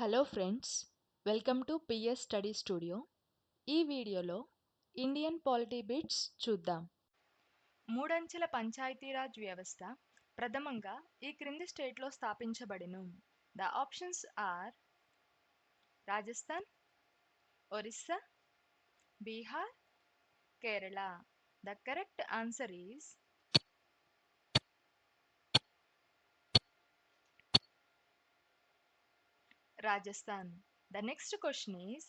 Hello friends, welcome to PS study studio. ఈ వీడియోలో Indian polity bits చూద్దాం. మూడంచెల పంచాయతీరాజ్ వ్యవస్థ ప్రథమంగా ఈ క్రింది స్టేట్లో స్థాపించబడెను. The options are Rajasthan, Orissa, Bihar, Kerala. The correct answer is Rajasthan. The next question is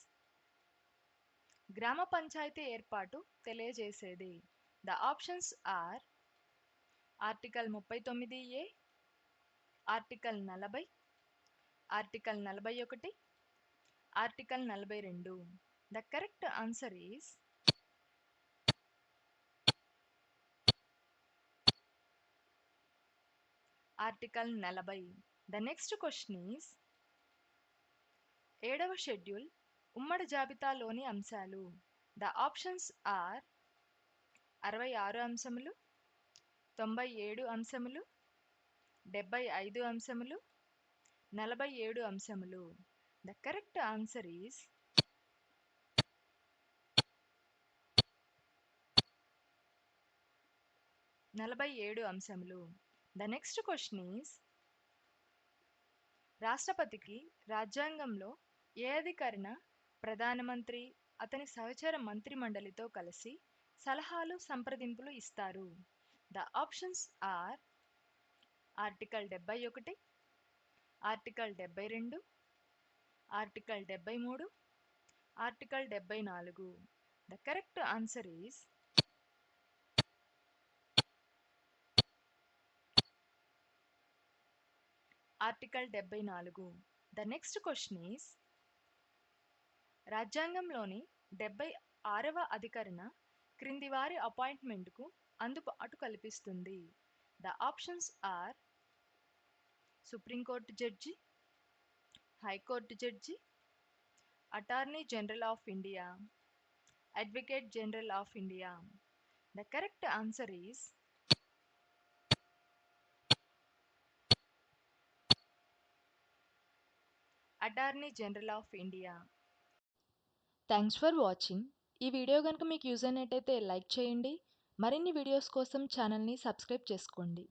gram panchayati ఏర్పాటు తెలియజేసేది. The options are article 39A, article 40, article 41, article 42. The correct answer is article 40. The next question is 7వ షెడ్యూల్ ఉమ్మడి జాబితాలోని అంశాలు. ద ఆప్షన్స్ ఆర్ 66 అంశములు, 97 అంశములు, 75 అంశములు, 47 అంశములు. ద కరెక్ట్ ఆన్సర్ ఈజ్ 47 అంశములు. ద నెక్స్ట్ క్వశ్చన్ ఈజ్ రాష్ట్రపతికి రాజ్యాంగంలో ఏ అధికరణ ప్రధానమంత్రి అతని సహచర మంత్రిమండలితో కలిసి సలహాలు సంప్రదింపులు ఇస్తారు. The options are article 71, article 72, article 73, article 74. The correct answer is article 74. The next question is రాజ్యాంగంలోని 76వ అధికరణ క్రింది వారి అపాయింట్మెంట్కు అందుబాటు కల్పిస్తుంది. The options are supreme court judge, high court judge, attorney general of India, advocate general of India. The correct answer is attorney general of India. Thanks for watching. ఈ video కనుక మీకు యూజ్ అయినట్టయితే లైక్ చేయండి. మరిన్ని వీడియోస్ కోసం ఛానల్ని సబ్స్క్రైబ్ చేసుకోండి.